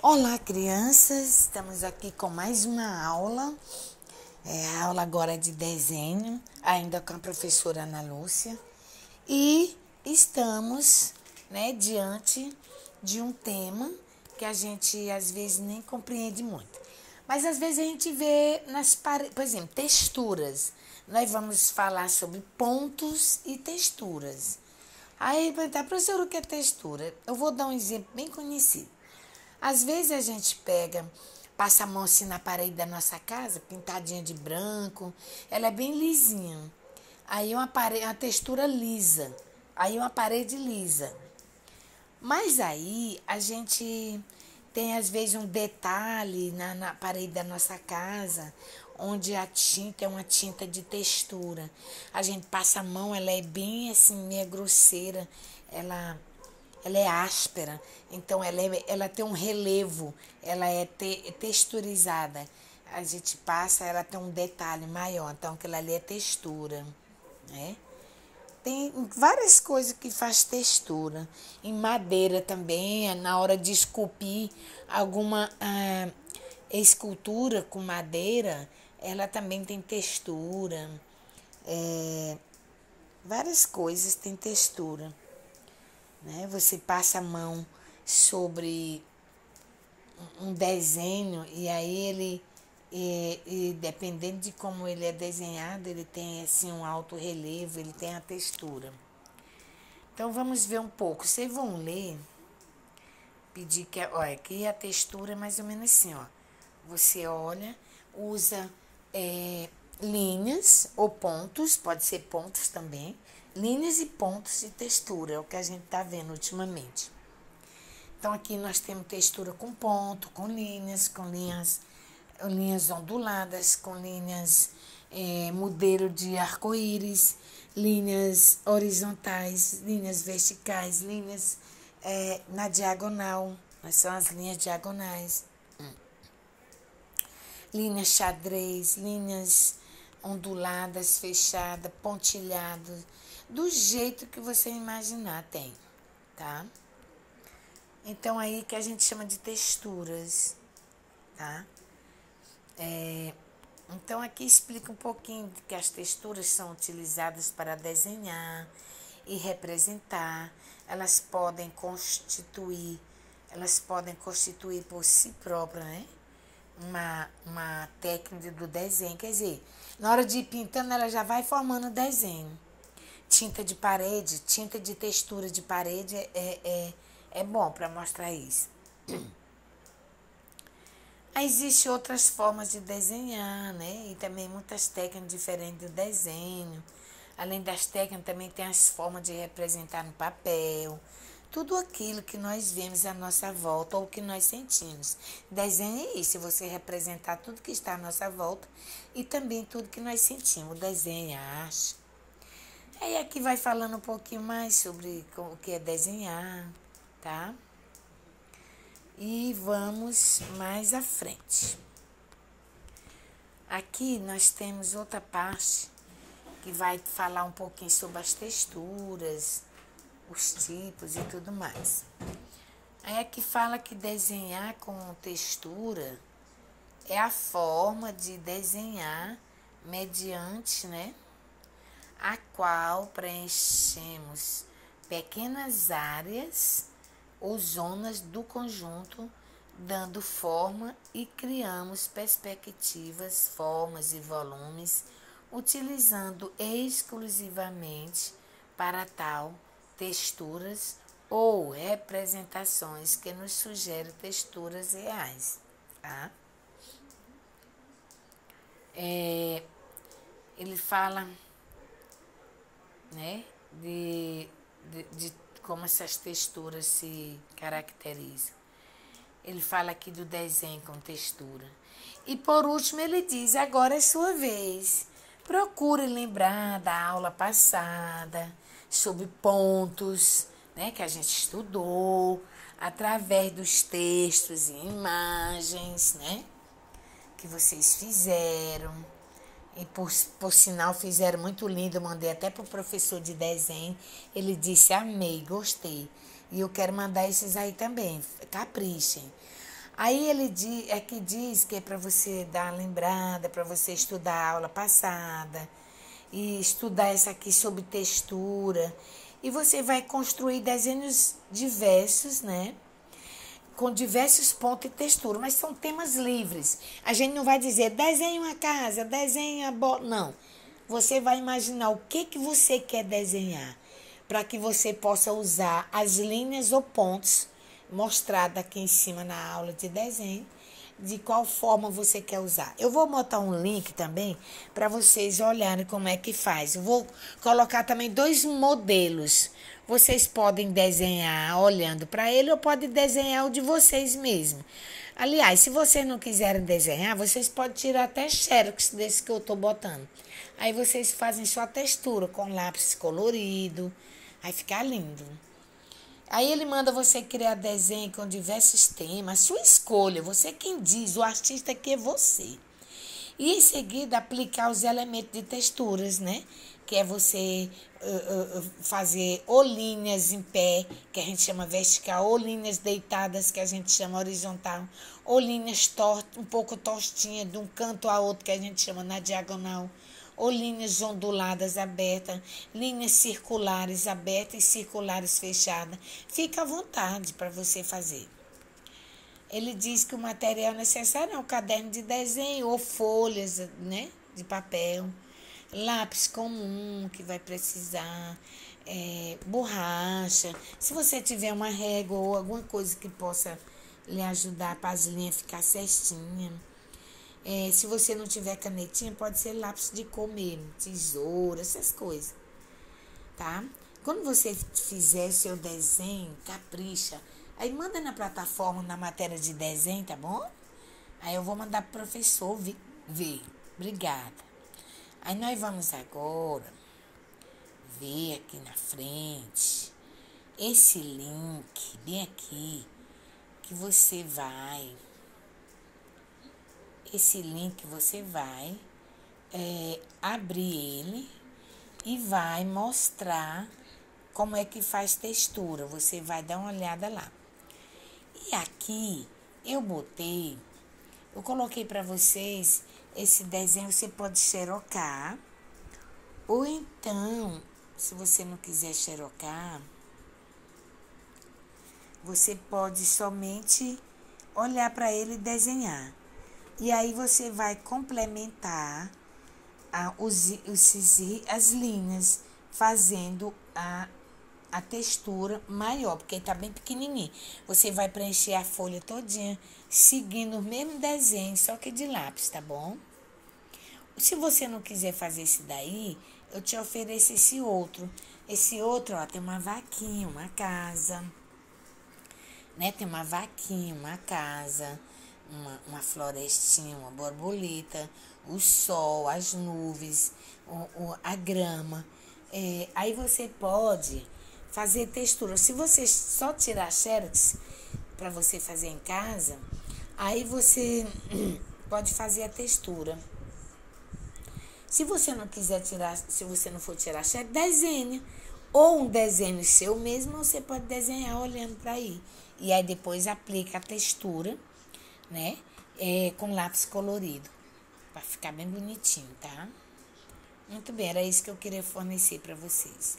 Olá, crianças! Estamos aqui com mais uma aula. A aula agora é de desenho, ainda com a professora Ana Lúcia. E estamos, diante de um tema que a gente às vezes nem compreende muito. Mas às vezes a gente vê nas paredes, por exemplo, texturas. Nós vamos falar sobre pontos e texturas. Aí, perguntar, professora, o que é textura? Eu vou dar um exemplo bem conhecido. Às vezes a gente passa a mão assim na parede da nossa casa, pintadinha de branco, ela é bem lisinha. Aí uma textura lisa, aí uma parede lisa. Mas aí a gente tem às vezes um detalhe na parede da nossa casa, onde a tinta é uma tinta de textura. A gente passa a mão, ela é bem assim, meia grosseira, ela é áspera, então ela tem um relevo, ela é texturizada. A gente passa, ela tem um detalhe maior, então aquilo ali é textura, né? Tem várias coisas que faz textura. Em madeira também, na hora de esculpir alguma escultura com madeira, ela também tem textura. Várias coisas têm textura. Né? Você passa a mão sobre um desenho e aí ele dependendo de como ele é desenhado, ele tem assim um alto relevo, ele tem a textura. Então vamos ver um pouco. Vocês vão ler, pedir que, olha, aqui a textura é mais ou menos assim, ó. Você olha, usa linhas ou pontos, pode ser pontos também, linhas e pontos de textura, é o que a gente está vendo ultimamente. Então, aqui nós temos textura com ponto, com linhas onduladas, com linhas, modelo de arco-íris, linhas horizontais, linhas verticais, linhas na diagonal, são as linhas diagonais. Linhas xadrez, linhas onduladas, fechadas, pontilhadas, do jeito que você imaginar tem, tá? Então, aí que a gente chama de texturas, tá? Então, aqui explica um pouquinho de que as texturas são utilizadas para desenhar e representar. Elas podem constituir por si próprias, né? Uma técnica do desenho. Quer dizer, na hora de ir pintando, ela já vai formando o desenho. Tinta de parede, tinta de textura de parede é bom para mostrar isso. Aí existem outras formas de desenhar, né? E também muitas técnicas diferentes do desenho. Além das técnicas, também tem as formas de representar no papel. Tudo aquilo que nós vemos à nossa volta ou que nós sentimos. Desenho é isso, você representar tudo que está à nossa volta e também tudo que nós sentimos. O desenho, a arte. Aí aqui vai falando um pouquinho mais sobre o que é desenhar, tá? E vamos mais à frente. Aqui nós temos outra parte que vai falar um pouquinho sobre as texturas, os tipos e tudo mais. Aí aqui fala que desenhar com textura é a forma de desenhar mediante, a qual preenchemos pequenas áreas ou zonas do conjunto, dando forma e criamos perspectivas, formas e volumes, utilizando exclusivamente para tal texturas ou representações que nos sugerem texturas reais, tá? Ele fala, de como essas texturas se caracterizam. Ele fala aqui do desenho com textura. E por último ele diz, agora é sua vez. Procure lembrar da aula passada sobre pontos, que a gente estudou, através dos textos e imagens, que vocês fizeram. E por sinal fizeram muito lindo, eu mandei até para o professor de desenho, ele disse, amei, gostei. E eu quero mandar esses aí também, caprichem. Aí ele diz que é para você dar uma lembrada, para você estudar a aula passada e estudar essa aqui sobre textura. E você vai construir desenhos diversos, né? Com diversos pontos e textura, mas são temas livres. A gente não vai dizer desenhe uma casa, desenhe a bola. Não. Você vai imaginar o que você quer desenhar, para que você possa usar as linhas ou pontos mostrados aqui em cima na aula de desenho, de qual forma você quer usar. Eu vou botar um link também para vocês olharem como é que faz. Eu vou colocar também 2 modelos. Vocês podem desenhar olhando para ele ou podem desenhar o de vocês mesmo. Aliás, se vocês não quiserem desenhar, vocês podem tirar até xerox desse que eu estou botando. Aí vocês fazem sua textura com lápis colorido. Vai ficar lindo. Aí ele manda você criar desenho com diversos temas, sua escolha, você quem diz, o artista que é você. E em seguida aplicar os elementos de texturas, né? Que é você fazer ou linhas em pé, que a gente chama vertical, ou linhas deitadas, que a gente chama horizontal, ou linhas tortas, um pouco tostinhas, de um canto a outro, que a gente chama na diagonal, ou linhas onduladas abertas, linhas circulares abertas e circulares fechadas. Fica à vontade para você fazer. Ele diz que o material necessário é um caderno de desenho ou folhas, né, de papel, lápis comum que vai precisar, borracha. Se você tiver uma régua ou alguma coisa que possa lhe ajudar para as linhas ficar certinhas. Se você não tiver canetinha, pode ser lápis de cor mesmo, tesoura, essas coisas, tá? Quando você fizer seu desenho, capricha. Aí manda na plataforma, na matéria de desenho, tá bom? Aí eu vou mandar pro professor ver. Obrigada. Aí nós vamos agora ver aqui na frente esse link, bem aqui, que você vai... Esse link você vai abrir ele e vai mostrar como é que faz textura. Você vai dar uma olhada lá. E aqui eu coloquei para vocês esse desenho, você pode xerocar. Ou então, se você não quiser xerocar, você pode somente olhar para ele e desenhar. E aí você vai complementar as linhas, fazendo a textura maior, porque está bem pequenininho. Você vai preencher a folha todinha, seguindo o mesmo desenho, só que de lápis, tá bom? Se você não quiser fazer esse daí, eu te ofereço esse outro. Esse outro, ó, tem uma vaquinha, uma casa, né? Tem uma vaquinha, uma casa... Uma florestinha, uma borboleta, o sol, as nuvens, a grama. Aí você pode fazer textura. Se você só tirar xerox para você fazer em casa, aí você pode fazer a textura. Se você não quiser tirar, se você não for tirar xerox, desenha. Ou um desenho seu mesmo, você pode desenhar olhando para aí. E aí depois aplica a textura, né? Com lápis colorido, para ficar bem bonitinho, tá? Muito bem, era isso que eu queria fornecer para vocês.